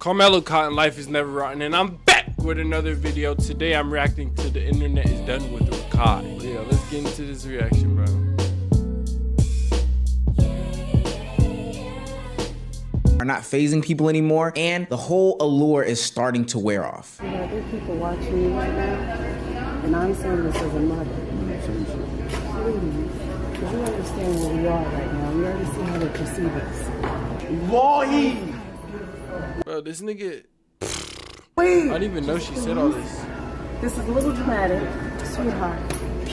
Carmelo Cotton, Life is Never Rotten, and I'm back with another video. Today I'm reacting to The Internet is Done with Rakai. Yeah, let's get into this reaction, bro. Are not phasing people anymore, and the whole allure is starting to wear off. You know, there are people watching you right now, and I'm saying this as a mother. Please, because you understand where we are right now. We already see how they perceive us. Boy! Bro, this nigga... Wait! I didn't even know she said all this. This is a little dramatic, sweetheart.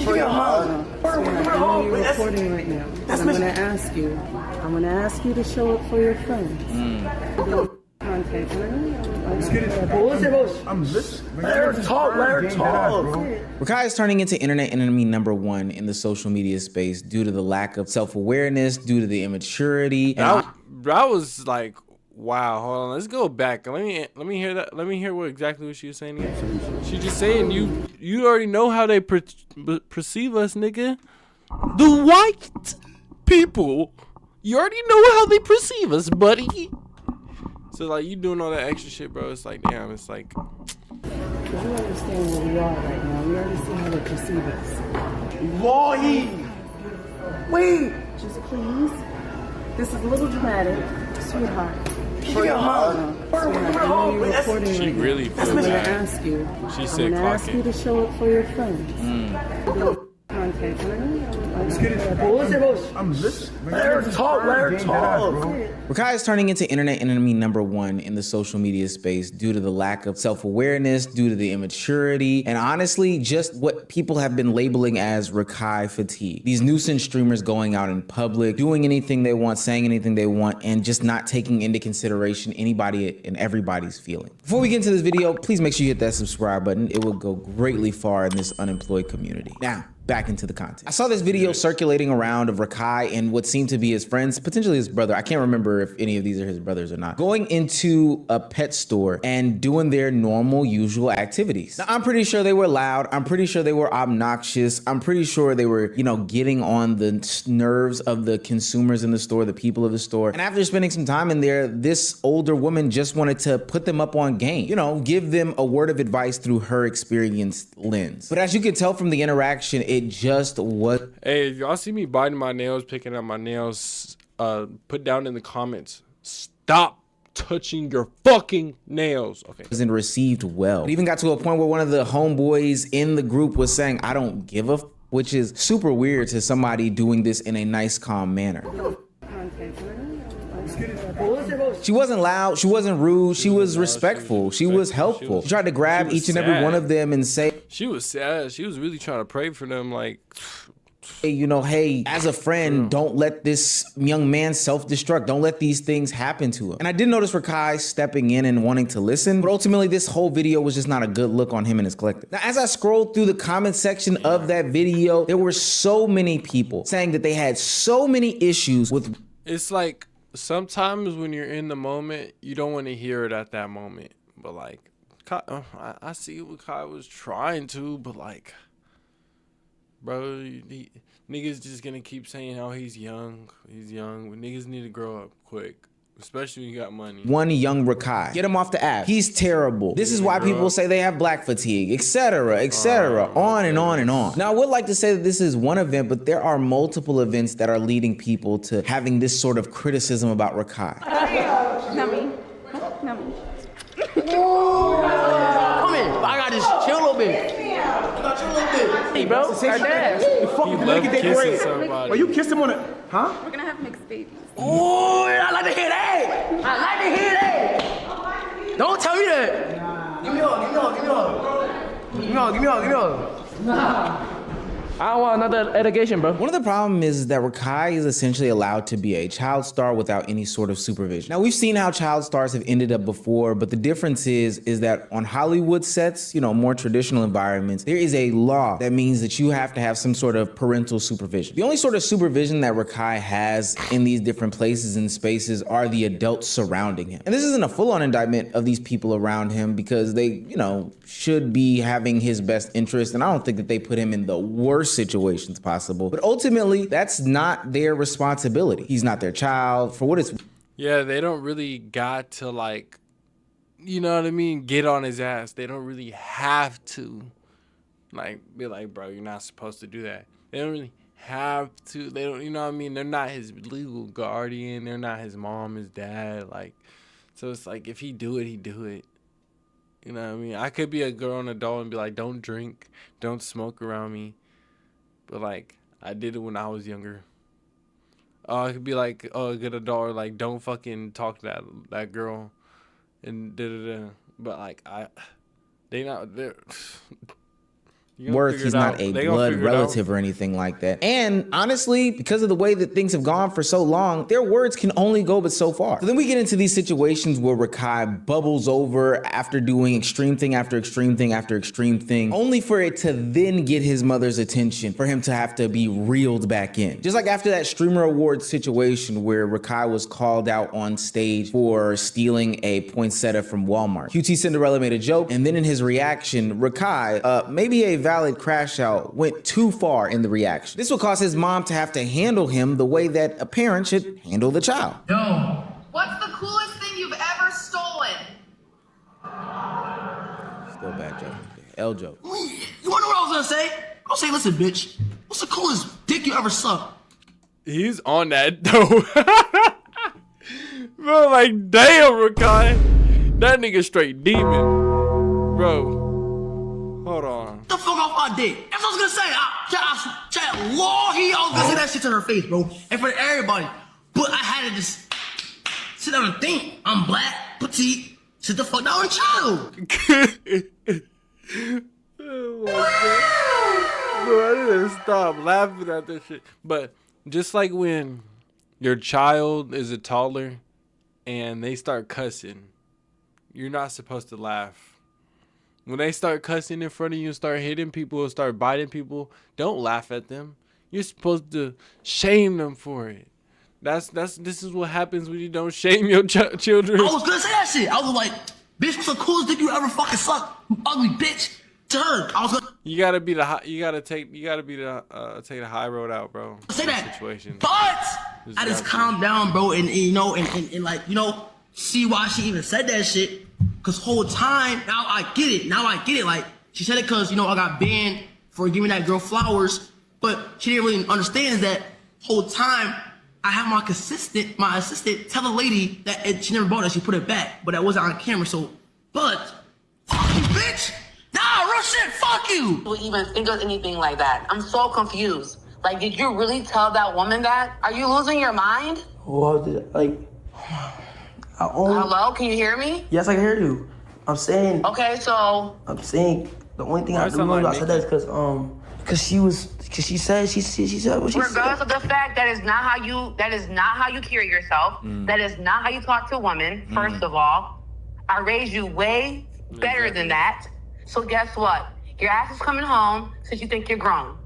For your mom. Sweetheart, you're recording right now. I'm going to ask you. I'm going to ask you to show up for your friends. Content, Let's get it. I'm listening. Let her talk. Rakai is turning into internet enemy #1 in the social media space due to the lack of self-awareness, due to the immaturity. And I was like, wow, hold on, let's go back. Let me hear that. Let me hear exactly what she was saying again. She just saying you already know how they perceive us, nigga. The white people, you already know how they perceive us, buddy. So like you doing all that extra shit, bro. It's like, damn, it's like. You understand where we are right now. We already see how they perceive us. Boy! Wait! Just please. This is a little dramatic, sweetheart. For your mom. You're recording She right now. really feels I'm going to bad. ask you. She I'm said going to clock ask it. you to show up for your friends. Content. Let's get it. I'm listening. Let her talk. Rakai is turning into internet enemy #1 in the social media space due to the lack of self-awareness, due to the immaturity, and honestly, just what people have been labeling as Rakai fatigue. These nuisance streamers going out in public, doing anything they want, saying anything they want, and just not taking into consideration anybody and everybody's feeling. Before we get into this video, please make sure you hit that subscribe button. It will go greatly far in this unemployed community. Now, back into the content. I saw this video circulating around of Rakai and what seemed to be his friends, potentially his brother. I can't remember if any of these are his brothers or not. Going into a pet store and doing their normal, usual activities. Now, I'm pretty sure they were loud. I'm pretty sure they were obnoxious. I'm pretty sure they were, getting on the nerves of the consumers in the store, the people of the store. And after spending some time in there, this older woman just wanted to put them up on game. Give them a word of advice through her experienced lens. But as you can tell from the interaction, it just was. Hey, if y'all see me biting my nails, picking up my nails, put down in the comments, stop touching your fucking nails. Okay. Wasn't received well. It even got to a point where one of the homeboys in the group was saying, "I don't give a f," which is super weird to somebody doing this in a nice, calm manner. She wasn't loud, she wasn't rude, she was respectful, she was helpful. She tried to grab each and every one of them and say, she was sad. She was really trying to pray for them, like, hey, hey, as a friend, don't let this young man self-destruct. Don't let these things happen to him. And I did notice Rakai stepping in and wanting to listen, but ultimately this whole video was just not a good look on him and his collective. Now, as I scrolled through the comment section of that video, there were so many people saying that they had so many issues with. It's like, sometimes when you're in the moment, you don't want to hear it at that moment. But like, I see what Kai was trying to, but like, bro, niggas just gonna keep saying how he's young. He's young. But niggas need to grow up quick, especially when you got money. One young Rakai. Get him off the app. He's terrible. This is why people say they have black fatigue, etc., etc., on and on and on. Now, I would like to say that this is one event, but there are multiple events that are leading people to having this sort of criticism about Rakai. Nummy. Come in. I got this. Chill a little bit. Hey, bro. Right there. Look at kissing somebody. Well, you kissed him on the. Huh? We're gonna have mixed babies. Oh, I like to hear that. I like to hear that. Don't tell me that. Give me all. I don't want another education, bro. One of the problems is that Rakai is essentially allowed to be a child star without any sort of supervision. Now, we've seen how child stars have ended up before, but the difference is that on Hollywood sets, more traditional environments, there is a law that means that you have to have some sort of parental supervision. The only sort of supervision that Rakai has in these different places and spaces are the adults surrounding him. And this isn't a full-on indictment of these people around him because they, should be having his best interest, and I don't think that they put him in the worst situations possible. But ultimately, that's not their responsibility. He's not their child. For what it's Yeah, they don't really got to like you know what I mean, get on his ass. They don't really have to, like, be like, bro, you're not supposed to do that. They don't really have to. They don't, you know what I mean? They're not his legal guardian. They're not his mom, his dad. Like, so it's like, if he do it, he do it. You know what I mean? I could be a grown adult and be like, don't drink, don't smoke around me. But, like, I did it when I was younger. I could be like, oh, a good adult, or like, don't fucking talk to that girl, and da-da-da. But, like, they're Worth, he's not a blood relative or anything like that. And honestly, because of the way that things have gone for so long, their words can only go but so far. So then we get into these situations where Rakai bubbles over after doing extreme thing after extreme thing after extreme thing, only for it to then get his mother's attention, for him to have to be reeled back in. Just like after that Streamer Awards situation where Rakai was called out on stage for stealing a poinsettia from Walmart. QT Cinderella made a joke, and then in his reaction, Rakai, maybe a valid crash out, went too far in the reaction. This will cause his mom to have to handle him the way that a parent should handle the child. No. What's the coolest thing you've ever stolen? Still bad joke. L joke. You wanna know what I was gonna say? I'll say, listen, bitch. What's the coolest dick you ever sucked? He's on that, though. Bro, like, damn, Rakai. That nigga straight demon. Bro. Hold on. Get the fuck off my dick. That's what I was gonna say. I was gonna say that shit to her face, bro. And for everybody. But I had to just sit down and think. I'm black, petite. Sit the fuck down and chill. Oh my God. Bro, I didn't stop laughing at this shit. But just like when your child is a toddler and they start cussing, you're not supposed to laugh. When they start cussing in front of you and start hitting people and start biting people, don't laugh at them. You're supposed to shame them for it. This is what happens when you don't shame your children. I was gonna say that shit. I was like, bitch, what's the coolest dick you ever fucking suck? You ugly bitch. To her. I was gonna You gotta take the high road out, bro. say that. Situation. But I just calmed down, bro, and like, see why she even said that shit. Cause whole time, now I get it. Like, she said it cause, I got banned for giving that girl flowers, but she didn't really understand that whole time I have my assistant tell the lady that she never bought it, she put it back, but that wasn't on camera, so, but, fuck you, bitch! Nah, real shit, fuck you! Would even think of anything like that. I'm so confused. Like, did you really tell that woman that? Are you losing your mind? Hello, can you hear me? Yes, I can hear you. I'm saying. Okay, so. I'm saying the only thing I remember I said that is because she said what she said. Regardless of the fact that is not how you carry yourself. That is not how you talk to a woman. First of all, I raised you way better than that. So guess what? Your ass is coming home since you think you're grown.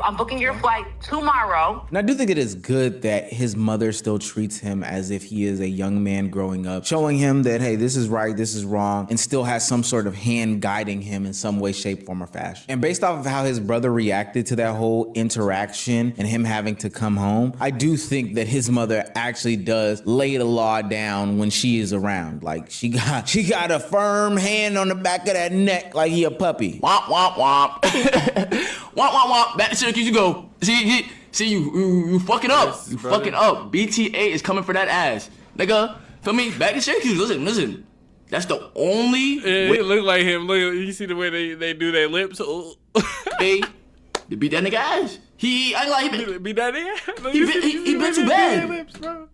I'm booking your flight tomorrow. And I do think it is good that his mother still treats him as if he is a young man growing up, showing him that, hey, this is right, this is wrong, and still has some sort of hand guiding him in some way, shape, form, or fashion. And based off of how his brother reacted to that whole interaction and him having to come home, I do think that his mother actually does lay the law down when she is around. Like, she got a firm hand on the back of that neck like he a puppy. Womp, womp, womp. Womp, womp, womp. Back to Syracuse you go. See, you fucking up. Yes, you brother. fucking up. BTA is coming for that ass. Nigga, feel me? Back to Syracuse. Listen. That's the only way. It look like him. Look, you see the way they do their lips? Hey, to beat that nigga ass. He Beat that nigga? He been too bad. Lips, bro.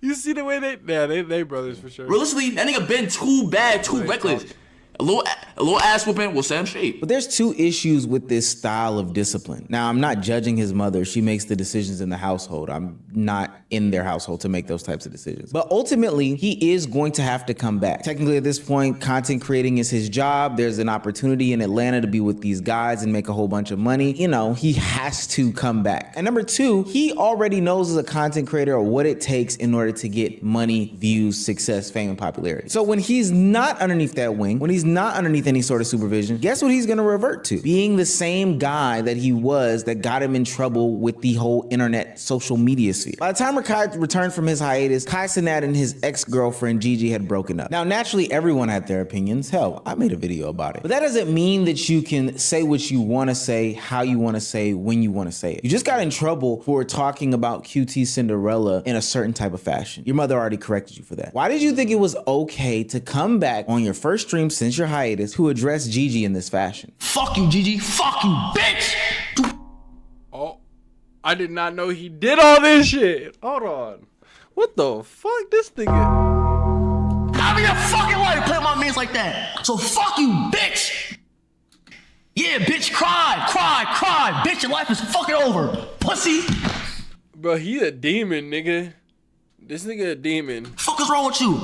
You see the way they brothers for sure. realistically, that nigga been too bad, too reckless. A little ass whooping will set him straight. But there's two issues with this style of discipline. Now, I'm not judging his mother. She makes the decisions in the household. I'm not in their household to make those types of decisions. But ultimately, he is going to have to come back. Technically, at this point, content creating is his job. There's an opportunity in Atlanta to be with these guys and make a whole bunch of money. He has to come back. And number two, he already knows as a content creator what it takes in order to get money, views, success, fame, and popularity. So when he's not underneath that wing, when he's not underneath any sort of supervision, guess what he's gonna revert to? Being the same guy that he was that got him in trouble with the whole internet social media sphere. By the time Rakai returned from his hiatus, Kai Cenat and his ex-girlfriend Gigi had broken up. Now, naturally, everyone had their opinions. Hell, I made a video about it. But that doesn't mean that you can say what you wanna say, how you wanna say, when you wanna say it. You just got in trouble for talking about QT Cinderella in a certain type of fashion. Your mother already corrected you for that. Why did you think it was okay to come back on your first stream since your hiatus to address Gigi in this fashion? Fuck you, Gigi. Fuck you, bitch. Oh, I did not know he did all this shit. Hold on. What the fuck? This nigga. Have your fucking life play with my mans like that. So fuck you, bitch. Yeah, bitch, cry. Bitch, your life is fucking over. Pussy. Bro, he a demon, nigga. This nigga a demon. Fuck is wrong with you?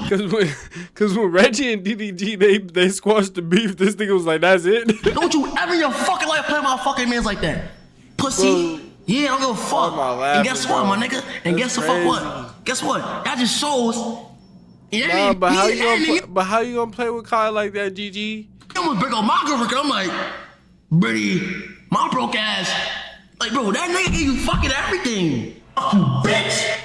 Cause when Reggie and DDG they squashed the beef, this nigga was like, that's it. Don't you ever in your fucking life play with my fucking mans like that. Pussy. Bro. Yeah, I don't give a fuck. Laughing, And guess what, bro? my nigga? And That's guess the fuck what? Guess what? That just shows. Nah, but how you gonna play with Kai like that, GG? I'm gonna break up my girlfriend. I'm like, Brady, my broke ass. Like, bro, that nigga gave you fucking everything. Fuck you, bitch.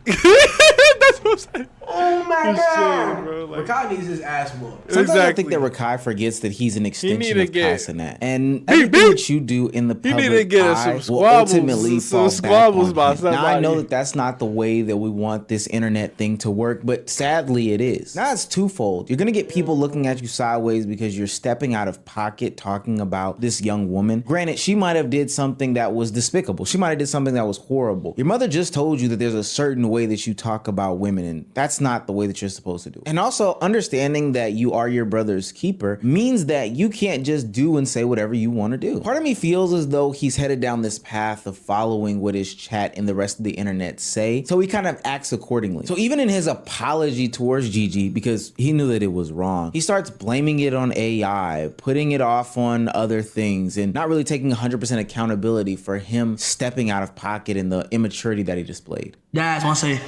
That's what I'm saying. Oh my god. Bro, like, Rakai needs his ass whooped. Sometimes I Exactly. think that Rakai forgets that he's an need extension to of Kai get- Cenat. And everything that you do in the He need to public get eye some will squabbles, ultimately some fall squabbles by back on him. Now, I know somebody. that that's not the way that we want this internet thing to work, but sadly it is. Now it's twofold. You're gonna get people looking at you sideways because you're stepping out of pocket talking about this young woman. Granted, she might have did something that was despicable. She might have did something that was horrible. Your mother just told you that there's a certain way that you talk about women, and that's not the way that you're supposed to do. And also, understanding that you are your brother's keeper means that you can't just do and say whatever you want to do. Part of me feels as though he's headed down this path of following what his chat and the rest of the internet say, so he kind of acts accordingly. So even in his apology towards Gigi, because he knew that it was wrong, he starts blaming it on AI, putting it off on other things, and not really taking 100% accountability for him stepping out of pocket and the immaturity that he displayed. Guys, I want to say,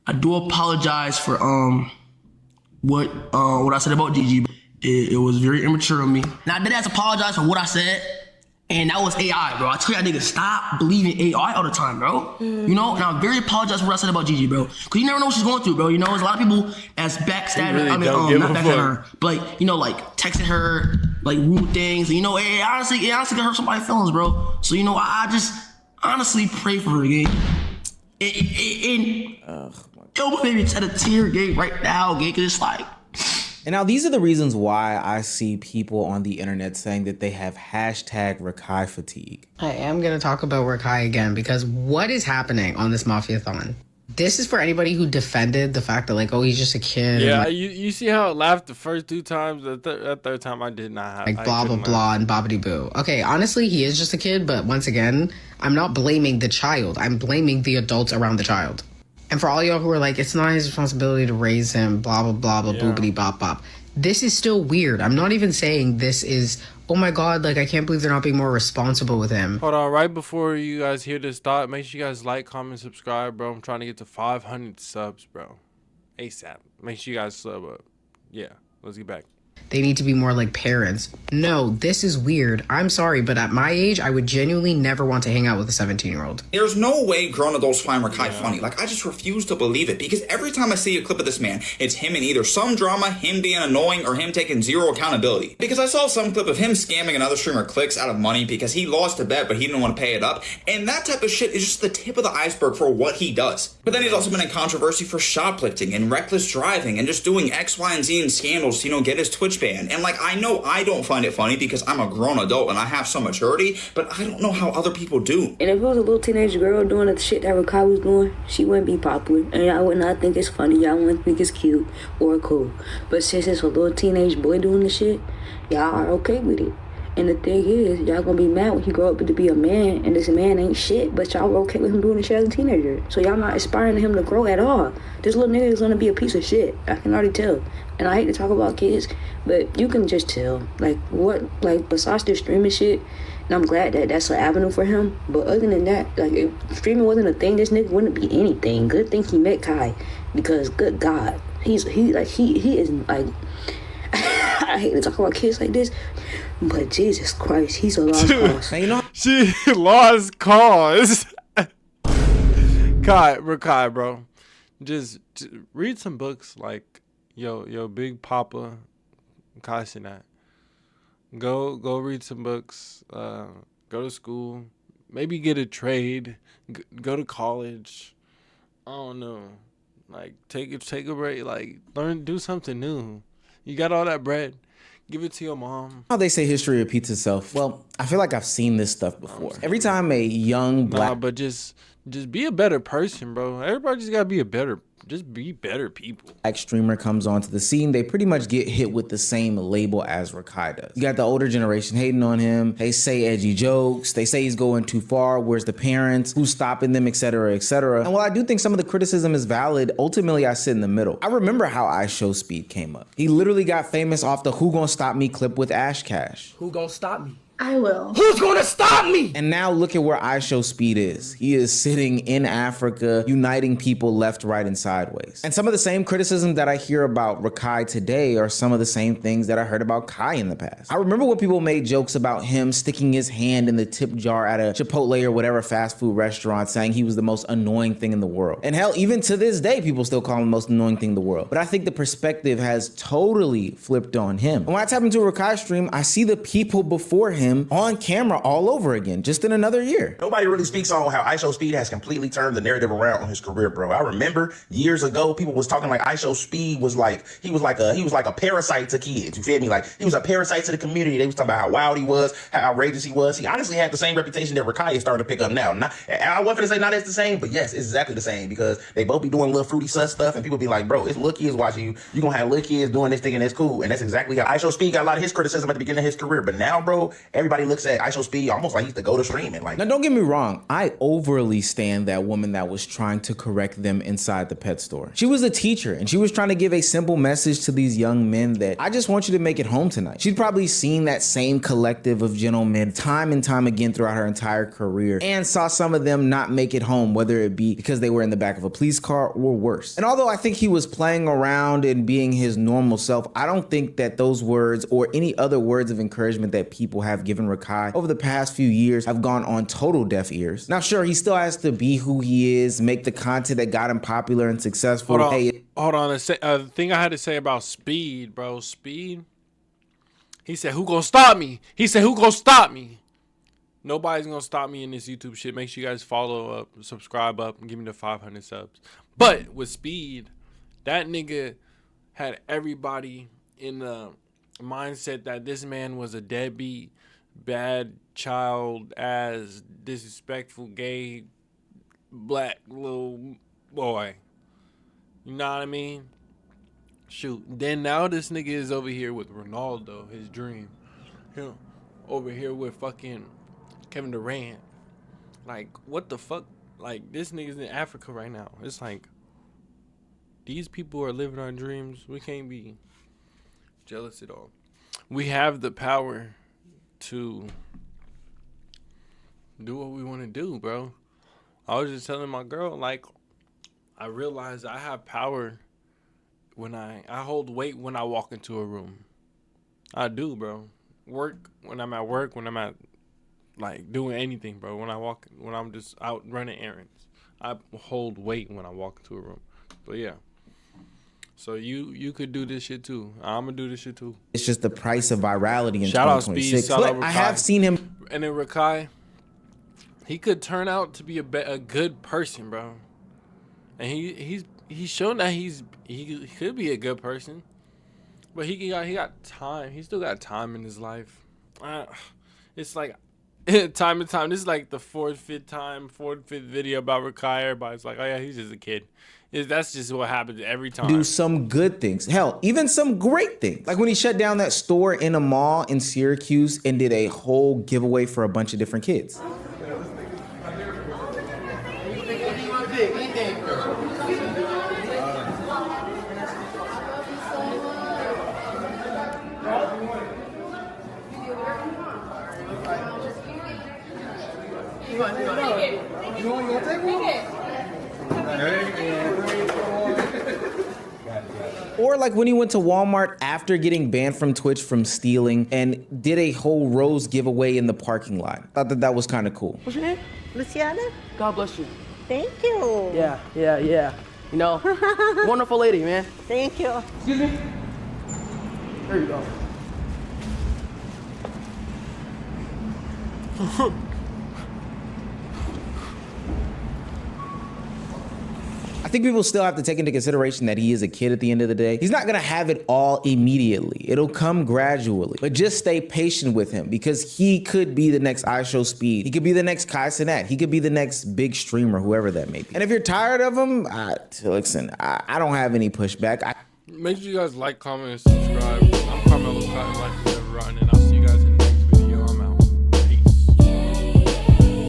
I do apologize for what I said about Gigi. It was very immature of me. Now I did have to apologize for what I said, and that was AI, bro. I tell y'all niggas, stop believing AI all the time, bro. You know, and I'm very apologize for what I said about Gigi, bro. Cause you never know what she's going through, bro. You know, there's a lot of people that's backstabbing. Really I mean, don't give not a backstabbing fuck. her, but like, you know, like texting her, like rude things. You know, it honestly can hurt somebody's feelings, bro. So you know, I just honestly pray for her, gang. Yo, my baby shed a tear, gang, right now, gang. Cause it's like. And now these are the reasons why I see people on the internet saying that they have hashtag Rakai fatigue. I am going to talk about Rakai again because what is happening on this Mafia-thon? This is for anybody who defended the fact that, like, oh, he's just a kid. Yeah, and, you see how it laughed the first two times? That third time I did not have. like I blah, blah, couldn't blah, laugh. and bobbity boo. Okay, honestly, he is just a kid, but once again, I'm not blaming the child. I'm blaming the adults around the child. And for all y'all who are like, it's not his responsibility to raise him, blah, blah, blah, blah, boobity, bop, bop. This is still weird. I'm not even saying this is, oh my God, like, I can't believe they're not being more responsible with him. Hold on, right before you guys hear this thought, make sure you guys like, comment, subscribe, bro. I'm trying to get to 500 subs, bro. ASAP. Make sure you guys sub up. Yeah, let's get back. They need to be more like parents. No, this is weird. I'm sorry, but at my age, I would genuinely never want to hang out with a 17-year-old. There's no way grown adults find Rakai funny. Like, I just refuse to believe it, because every time I see a clip of this man, it's him in either some drama, him being annoying, or him taking zero accountability. Because I saw some clip of him scamming another streamer clicks out of money because he lost a bet but he didn't want to pay it up, and that type of shit is just the tip of the iceberg for what he does. But then he's also been in controversy for shoplifting and reckless driving and just doing X, Y, and Z in scandals to, you know, get his Twitch banned. And like, I know I don't find it funny because I'm a grown adult and I have some maturity, but I don't know how other people do. And if it was a little teenage girl doing the shit that Rakai was doing, she wouldn't be popular. And y'all would not think it's funny. Y'all wouldn't think it's cute or cool. But since it's a little teenage boy doing the shit, y'all are okay with it. And the thing is, y'all gonna be mad when he grow up to be a man, and this man ain't shit, but y'all were okay with him doing the shit as a teenager. So y'all not inspiring him to grow at all. This little nigga is gonna be a piece of shit. I can already tell. And I hate to talk about kids, but you can just tell. Like, what, like, besides this streaming shit, and I'm glad that that's an avenue for him, but other than that, like, if streaming wasn't a thing, this nigga wouldn't be anything. Good thing he met Kai, because good God, he is like, I hate to talk about kids like this, but Jesus Christ, he's a lost cause. Now, you know, She lost cause. Rakai, bro. Just read some books like yo Big Papa Kai Cenat. Go read some books. Go to school. Maybe get a trade. Go to college. I don't know. Like take a break. Like do something new. You got all that bread. Give it to your mom. how they say history repeats itself. Well, I feel like I've seen this stuff before. Every time a young black... Nah, but just be a better person, bro. Everybody just gotta be be better people. black streamer comes onto the scene, they pretty much get hit with the same label as Rakai does. You got the older generation hating on him. They say edgy jokes. They say he's going too far. Where's the parents? Who's stopping them? Etc. etc. And while I do think some of the criticism is valid, ultimately I sit in the middle. I remember how I Show Speed came up. He literally got famous off the Who Gon' Stop Me clip with Ash Cash. Who gonna stop me? I will. Who's gonna stop me? And now look at where I Show Speed is. He is sitting in Africa, uniting people left, right, and sideways. And some of the same criticism that I hear about Rakai today are some of the same things that I heard about Kai in the past. I remember when people made jokes about him sticking his hand in the tip jar at a Chipotle or whatever fast food restaurant, saying he was the most annoying thing in the world. And hell, even to this day, people still call him the most annoying thing in the world. But I think the perspective has totally flipped on him. And when I tap into a Rakai stream, I see the people before him on camera all over again, just in another year. Nobody really speaks on how ISO Speed has completely turned the narrative around on his career, bro. I remember years ago, people was talking like ISO Speed was like, he was like a parasite to kids. You feel me? Like he was a parasite to the community. They was talking about how wild he was, how outrageous he was. He honestly had the same reputation that Rakai is starting to pick up now. I wasn't gonna say not as the same, but yes, it's exactly the same because they both be doing little fruity sus stuff and people be like, bro, it's little kids watching you. You gonna have little kids doing this thing and it's cool. And that's exactly how ISO Speed got a lot of his criticism at the beginning of his career. But now, bro, everybody looks at ISO Speed almost like he's the go-to streaming. Like, now don't get me wrong, I overly stand that woman that was trying to correct them inside the pet store. She was a teacher and she was trying to give a simple message to these young men that I just want you to make it home tonight. She'd probably seen that same collective of gentlemen time and time again throughout her entire career and saw some of them not make it home, whether it be because they were in the back of a police car or worse. And although I think he was playing around and being his normal self, I don't think that those words or any other words of encouragement that people have given Rakai over the past few years have gone on total deaf ears. Now, sure, he still has to be who he is, make the content that got him popular and successful. Hold on. The thing I had to say about Speed, bro. Speed. He said, "Who gonna stop me?" He said, "Who gonna stop me?" Nobody's gonna stop me in this YouTube shit. Make sure you guys follow up, subscribe up, and give me the 500 subs. But with Speed, that nigga had everybody in the mindset that this man was a deadbeat, bad child, ass, disrespectful, gay, black little boy. You know what I mean? Shoot. Then now this nigga is over here with Ronaldo, his dream. Him over here with fucking Kevin Durant. Like, what the fuck? Like, this nigga's in Africa right now. It's like, these people are living our dreams. We can't be jealous at all. We have the power to do what we want to do, bro. I was just telling my girl, like, I realized I have power when I hold weight when I walk into a room. I do, bro. When I'm at work, when I'm at, like, doing anything, bro. When I'm just out running errands. I hold weight when I walk into a room. But yeah. So you could do this shit too. I'm gonna do this shit too. It's just the price of virality in shout 2026. Shout out Speed, but I have seen him. And then Rakai, he could turn out to be a good person, bro. And he's shown that he could be a good person. But he got time. He still got time in his life. It's like time and time. This is like the fourth, fifth video about Rakai. Everybody's like, oh yeah, he's just a kid. That's just what happens every time. Do some good things. Hell, even some great things. Like when he shut down that store in a mall in Syracuse and did a whole giveaway for a bunch of different kids. Or like when he went to Walmart after getting banned from Twitch from stealing and did a whole rose giveaway in the parking lot. Thought that was kind of cool. What's your name? Luciana? God bless you. Thank you. Yeah. You know, wonderful lady, man. Thank you. Excuse me? There you go. I think people still have to take into consideration that he is a kid at the end of the day. He's not gonna have it all immediately. It'll come gradually, but just stay patient with him because he could be the next iShowSpeed. He could be the next Kai Cenat. He could be the next big streamer, whoever that may be. And if you're tired of him, listen, I don't have any pushback. Make sure you guys like, comment, and subscribe. I'm Carmelo Cotton, like, whatever, and I'll see you guys